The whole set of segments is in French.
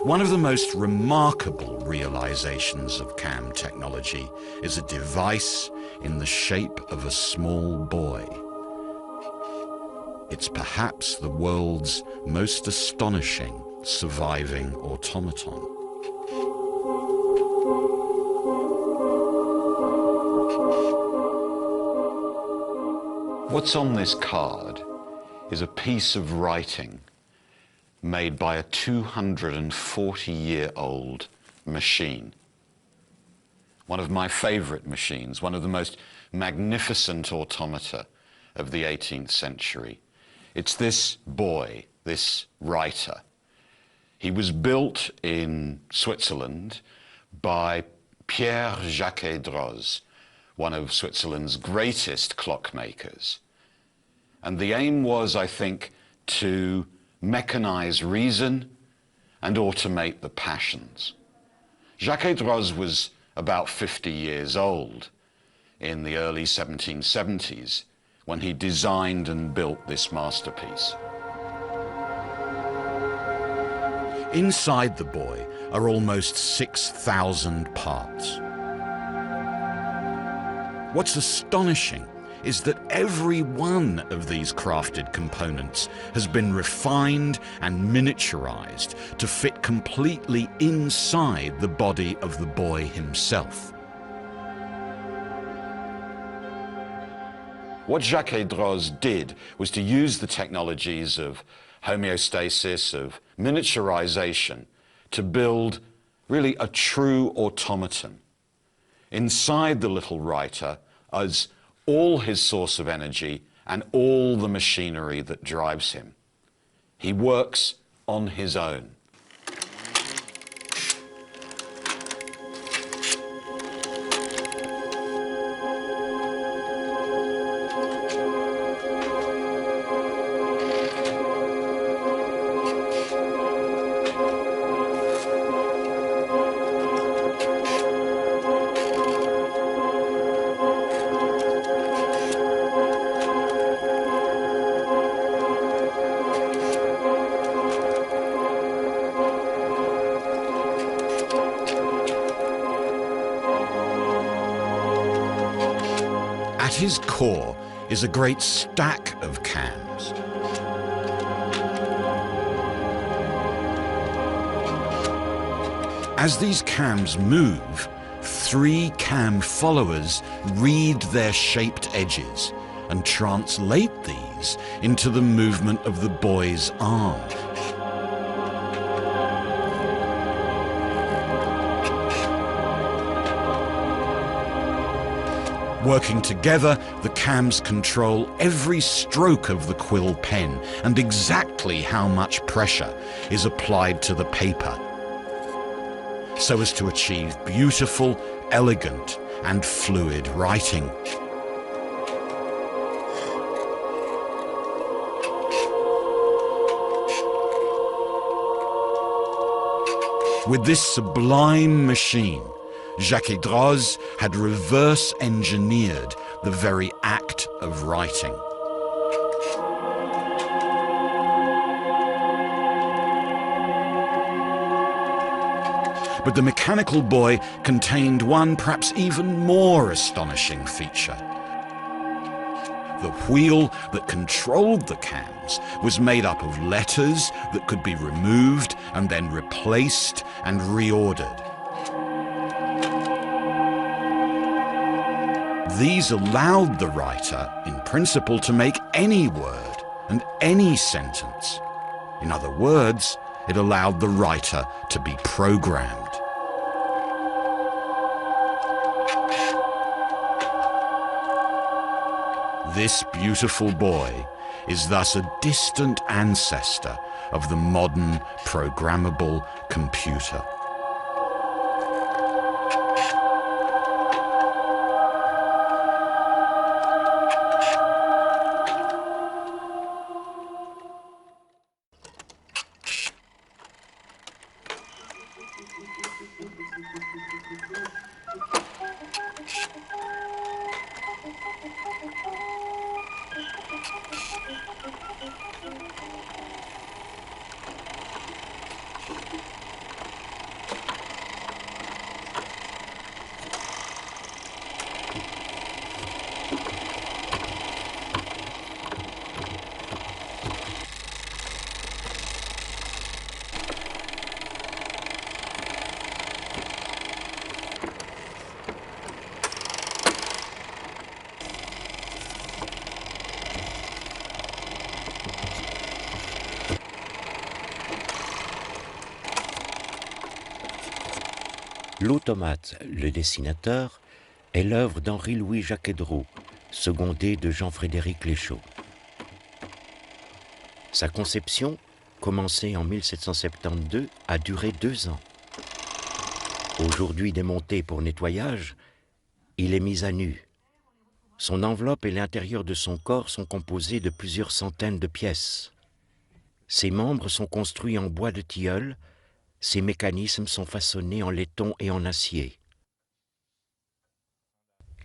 One of the most remarkable realizations of CAM technology is a device in the shape of a small boy. It's perhaps the world's most astonishing surviving automaton. What's on this card is a piece of writing made by a 240-year-old machine. One of my favorite machines, one of the most magnificent automata of the 18th century. It's this boy, this writer. He was built in Switzerland by Pierre Jaquet-Droz, one of Switzerland's greatest clockmakers. And the aim was, I think, to mechanize reason and automate the passions. Jaquet-Droz was about 50 years old in the early 1770s when he designed and built this masterpiece. Inside the boy are almost 6,000 parts. What's astonishing is that every one of these crafted components has been refined and miniaturized to fit completely inside the body of the boy himself. What Jaquet-Droz did was to use the technologies of homeostasis, of miniaturization, to build really a true automaton. Inside the little writer is all his source of energy and all the machinery that drives him. He works on his own. At his core is a great stack of cams. As these cams move, 3 cam followers read their shaped edges and translate these into the movement of the boy's arm. Working together, the cams control every stroke of the quill pen and exactly how much pressure is applied to the paper, so as to achieve beautiful, elegant, and fluid writing. With this sublime machine, Jaquet-Droz had reverse engineered the very act of writing. But the mechanical boy contained one perhaps even more astonishing feature. The wheel that controlled the cams was made up of letters that could be removed and then replaced and reordered. These allowed the writer, in principle, to make any word and any sentence. In other words, it allowed the writer to be programmed. This beautiful boy is thus a distant ancestor of the modern programmable computer. L'automate, le dessinateur, est l'œuvre d'Henri-Louis Jaquedreau, secondé de Jean-Frédéric Léchaud. Sa conception, commencée en 1772, a duré 2 ans. Aujourd'hui démonté pour nettoyage, il est mis à nu. Son enveloppe et l'intérieur de son corps sont composés de plusieurs centaines de pièces. Ses membres sont construits en bois de tilleul, ses mécanismes sont façonnés en laiton et en acier.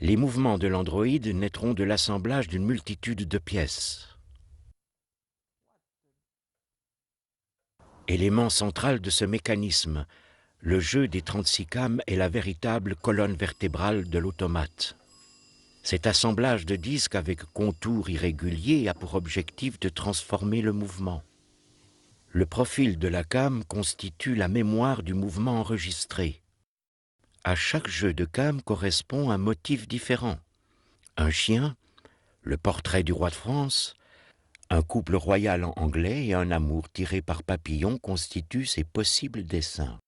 Les mouvements de l'androïde naîtront de l'assemblage d'une multitude de pièces. Élément central de ce mécanisme, le jeu des 36 cames est la véritable colonne vertébrale de l'automate. Cet assemblage de disques avec contours irréguliers a pour objectif de transformer le mouvement. Le profil de la came constitue la mémoire du mouvement enregistré. À chaque jeu de came correspond un motif différent. Un chien, le portrait du roi de France, un couple royal en anglais et un amour tiré par papillon constituent ces possibles dessins.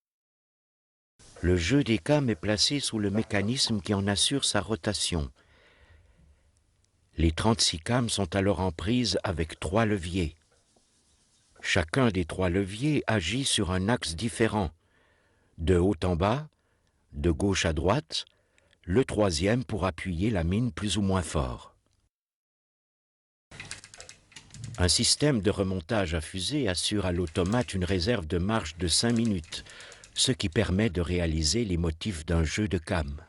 Le jeu des cames est placé sous le mécanisme qui en assure sa rotation. Les 36 cames sont alors en prise avec 3 leviers. Chacun des 3 leviers agit sur un axe différent, de haut en bas, de gauche à droite, le 3e pour appuyer la mine plus ou moins fort. Un système de remontage à fusée assure à l'automate une réserve de marche de 5 minutes, ce qui permet de réaliser les motifs d'un jeu de came.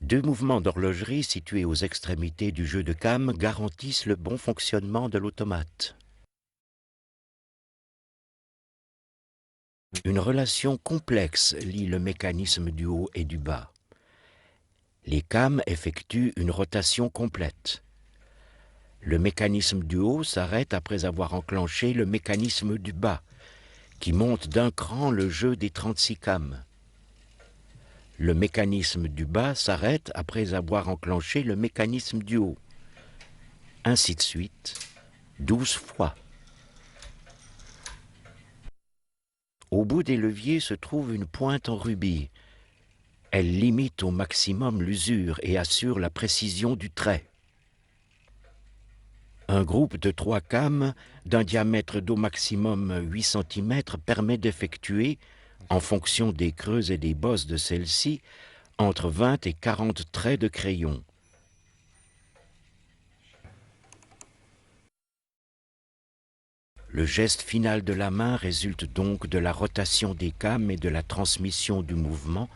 Deux mouvements d'horlogerie situés aux extrémités du jeu de came garantissent le bon fonctionnement de l'automate. Une relation complexe lie le mécanisme du haut et du bas. Les cames effectuent une rotation complète. Le mécanisme du haut s'arrête après avoir enclenché le mécanisme du bas, qui monte d'un cran le jeu des 36 cames. Le mécanisme du bas s'arrête après avoir enclenché le mécanisme du haut. Ainsi de suite, 12 fois. Au bout des leviers se trouve une pointe en rubis. Elle limite au maximum l'usure et assure la précision du trait. Un groupe de 3 cames d'un diamètre d'au maximum 8 cm permet d'effectuer, en fonction des creux et des bosses de celle-ci, entre 20 et 40 traits de crayon. Le geste final de la main résulte donc de la rotation des cames et de la transmission du mouvement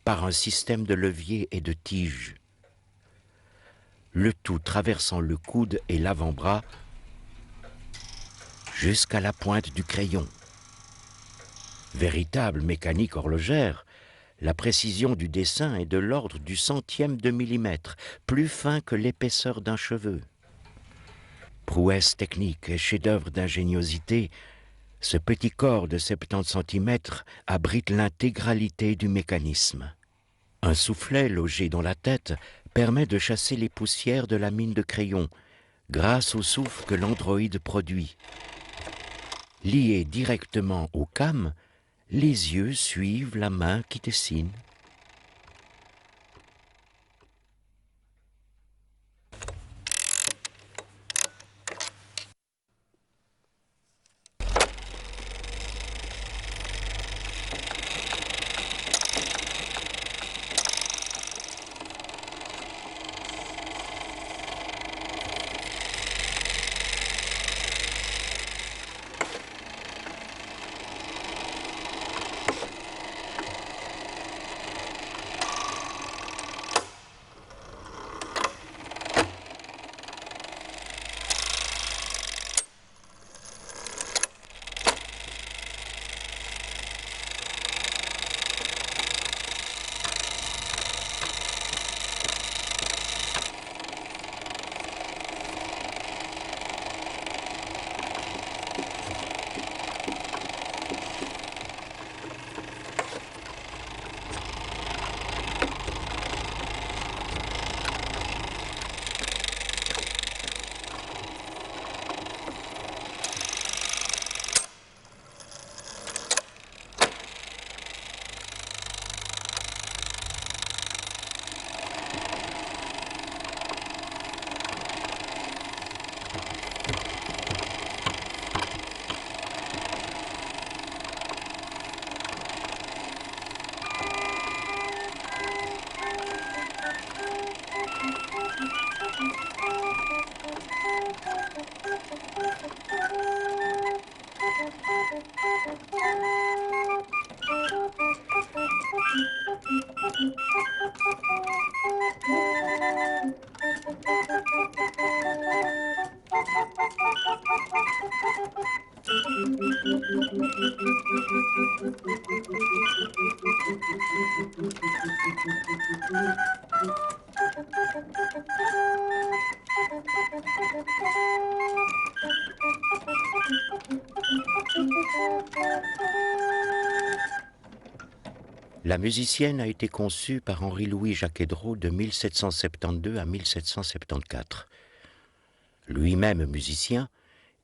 par un système de levier et de tige. Le tout traversant le coude et l'avant-bras jusqu'à la pointe du crayon. Véritable mécanique horlogère, la précision du dessin est de l'ordre du centième de millimètre, plus fin que l'épaisseur d'un cheveu. Prouesse technique et chef-d'œuvre d'ingéniosité, ce petit corps de 70 cm abrite l'intégralité du mécanisme. Un soufflet logé dans la tête permet de chasser les poussières de la mine de crayon grâce au souffle que l'androïde produit. Lié directement au came, les yeux suivent la main qui dessine. La musicienne a été conçue par Henri-Louis Jacquedreau de 1772 à 1774. Lui-même musicien,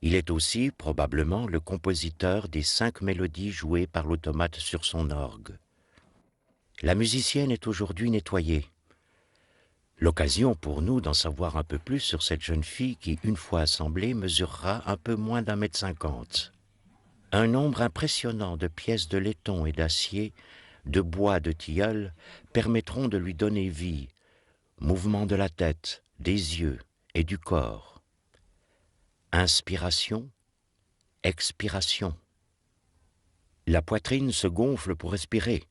il est aussi, probablement, le compositeur des 5 mélodies jouées par l'automate sur son orgue. La musicienne est aujourd'hui nettoyée. L'occasion pour nous d'en savoir un peu plus sur cette jeune fille qui, une fois assemblée, mesurera un peu moins d'1,50 m. Un nombre impressionnant de pièces de laiton et d'acier, de bois, de tilleul, permettront de lui donner vie, mouvement de la tête, des yeux et du corps. Inspiration, expiration. La poitrine se gonfle pour respirer.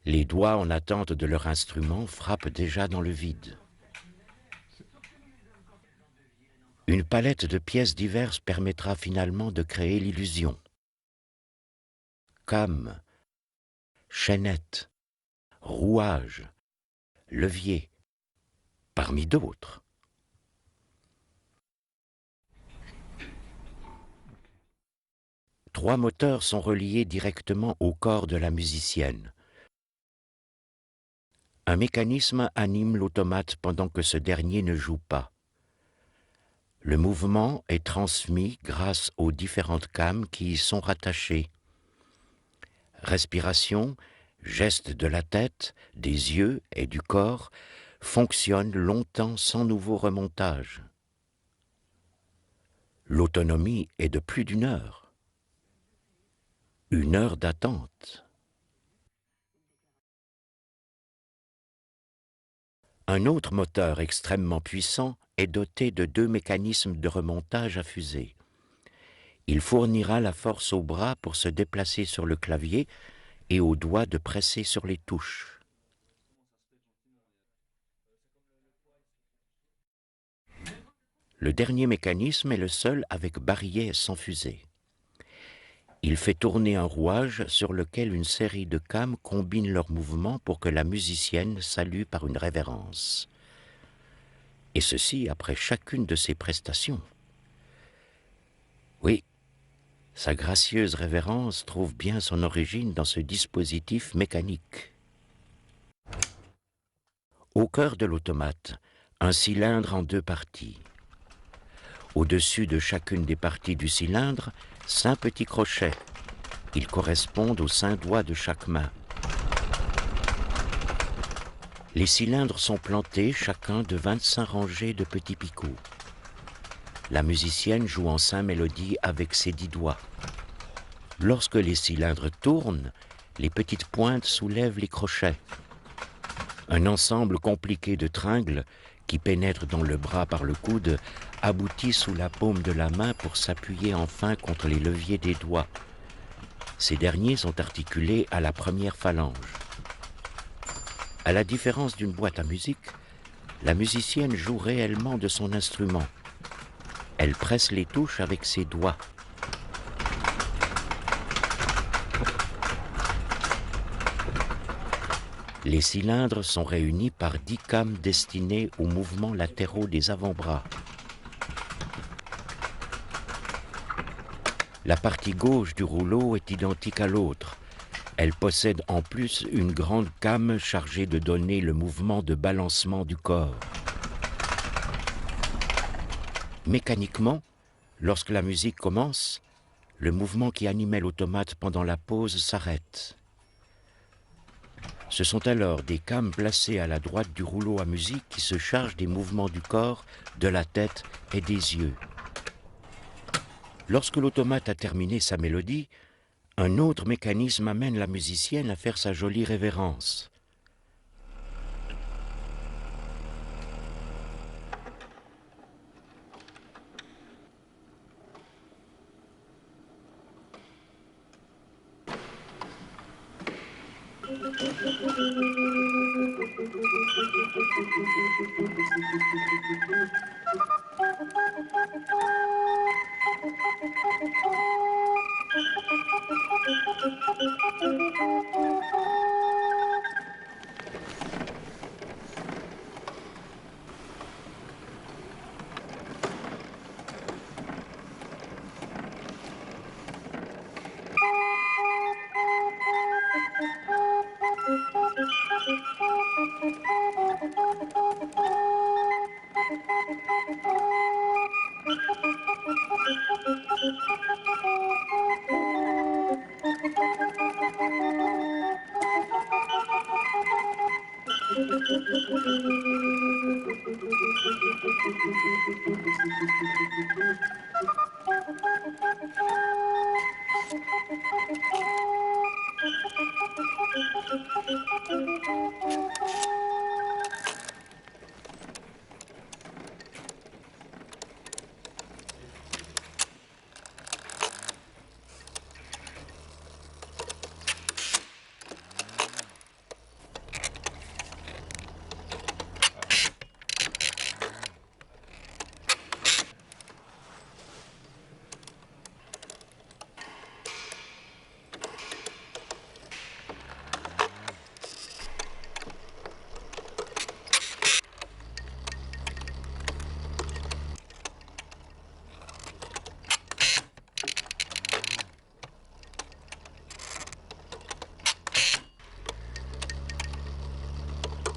Les doigts, en attente de leur instrument, frappent déjà dans le vide. Une palette de pièces diverses permettra finalement de créer l'illusion. Cames, chaînettes, rouages, leviers, parmi d'autres. Trois moteurs sont reliés directement au corps de la musicienne. Un mécanisme anime l'automate pendant que ce dernier ne joue pas. Le mouvement est transmis grâce aux différentes cames qui y sont rattachées. Respiration, gestes de la tête, des yeux et du corps fonctionnent longtemps sans nouveau remontage. L'autonomie est de plus d'1 heure. 1 heure d'attente. Un autre moteur extrêmement puissant est doté de 2 mécanismes de remontage à fusée. Il fournira la force au bras pour se déplacer sur le clavier et aux doigts de presser sur les touches. Le dernier mécanisme est le seul avec barillet sans fusée. Il fait tourner un rouage sur lequel une série de cames combine leurs mouvements pour que la musicienne salue par une révérence. Et ceci après chacune de ses prestations. Oui, sa gracieuse révérence trouve bien son origine dans ce dispositif mécanique. Au cœur de l'automate, un cylindre en 2 parties. Au-dessus de chacune des parties du cylindre, 5 petits crochets. Ils correspondent aux 5 doigts de chaque main. Les cylindres sont plantés chacun de 25 rangées de petits picots. La musicienne joue en 5 mélodies avec ses 10 doigts. Lorsque les cylindres tournent, les petites pointes soulèvent les crochets. Un ensemble compliqué de tringles qui pénètrent dans le bras par le coude aboutit sous la paume de la main pour s'appuyer enfin contre les leviers des doigts. Ces derniers sont articulés à la première phalange. À la différence d'une boîte à musique, la musicienne joue réellement de son instrument. Elle presse les touches avec ses doigts. Les cylindres sont réunis par 10 cames destinées aux mouvements latéraux des avant-bras. La partie gauche du rouleau est identique à l'autre. Elle possède en plus une grande came chargée de donner le mouvement de balancement du corps. Mécaniquement, lorsque la musique commence, le mouvement qui animait l'automate pendant la pause s'arrête. Ce sont alors des cames placées à la droite du rouleau à musique qui se chargent des mouvements du corps, de la tête et des yeux. Lorsque l'automate a terminé sa mélodie, un autre mécanisme amène la musicienne à faire sa jolie révérence.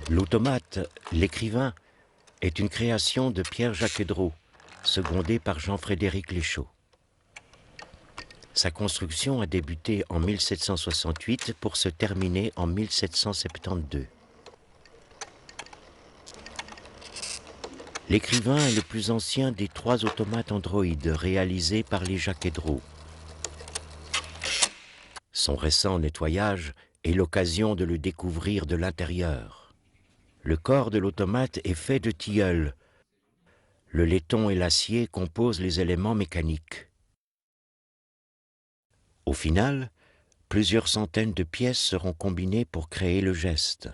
L'automate, l'écrivain, est une création de Pierre Jaquedreau, secondé par Jean-Frédéric Léchaud. Sa construction a débuté en 1768 pour se terminer en 1772. L'écrivain est le plus ancien des 3 automates Android réalisés par les Jaquedreau. Son récent nettoyage est l'occasion de le découvrir de l'intérieur. Le corps de l'automate est fait de tilleul. Le laiton et l'acier composent les éléments mécaniques. Au final, plusieurs centaines de pièces seront combinées pour créer le geste.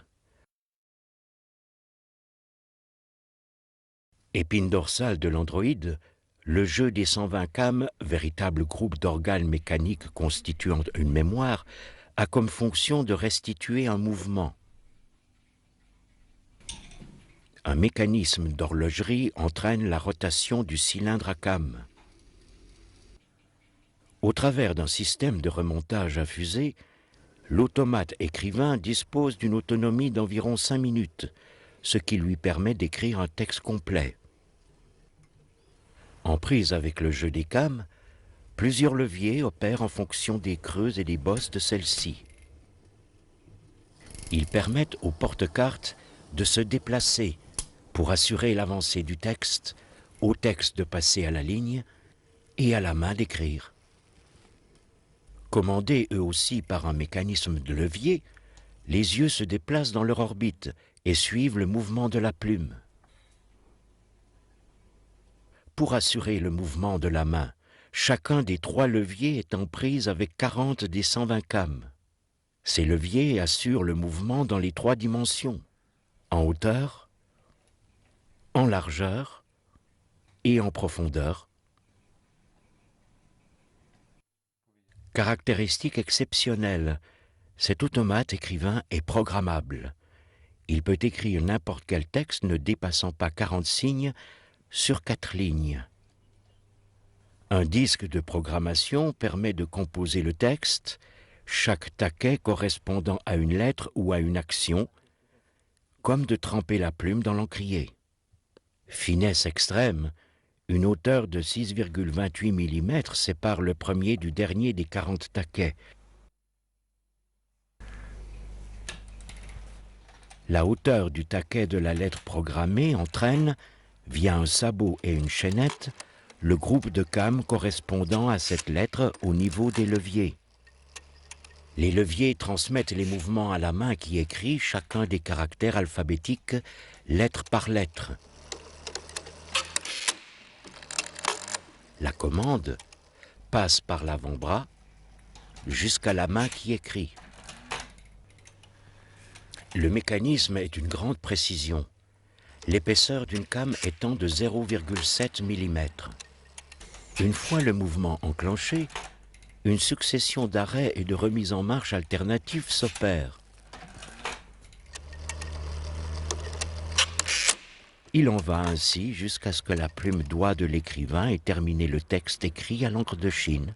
Épine dorsale de l'androïde, le jeu des 120 cames, véritable groupe d'organes mécaniques constituant une mémoire, a comme fonction de restituer un mouvement. Un mécanisme d'horlogerie entraîne la rotation du cylindre à cames. Au travers d'un système de remontage à fusée, l'automate écrivain dispose d'une autonomie d'environ 5 minutes, ce qui lui permet d'écrire un texte complet. En prise avec le jeu des cames, plusieurs leviers opèrent en fonction des creux et des bosses de celles-ci. Ils permettent au porte-cartes de se déplacer pour assurer l'avancée du texte, au texte de passer à la ligne et à la main d'écrire. Commandés eux aussi par un mécanisme de levier, les yeux se déplacent dans leur orbite et suivent le mouvement de la plume. Pour assurer le mouvement de la main, chacun des 3 leviers est en prise avec 40 des 120 cames. Ces leviers assurent le mouvement dans les 3 dimensions, en hauteur, en largeur et en profondeur. Caractéristique exceptionnelle, cet automate écrivain est programmable. Il peut écrire n'importe quel texte ne dépassant pas 40 signes sur 4 lignes. Un disque de programmation permet de composer le texte, chaque taquet correspondant à une lettre ou à une action, comme de tremper la plume dans l'encrier. Finesse extrême, une hauteur de 6,28 mm sépare le premier du dernier des 40 taquets. La hauteur du taquet de la lettre programmée entraîne, via un sabot et une chaînette, le groupe de cames correspondant à cette lettre au niveau des leviers. Les leviers transmettent les mouvements à la main qui écrit chacun des caractères alphabétiques, lettre par lettre. La commande passe par l'avant-bras jusqu'à la main qui écrit. Le mécanisme est d'une grande précision, l'épaisseur d'une came étant de 0,7 mm. Une fois le mouvement enclenché, une succession d'arrêts et de remises en marche alternatives s'opère. Il en va ainsi jusqu'à ce que la plume doigt de l'écrivain ait terminé le texte écrit à l'encre de Chine.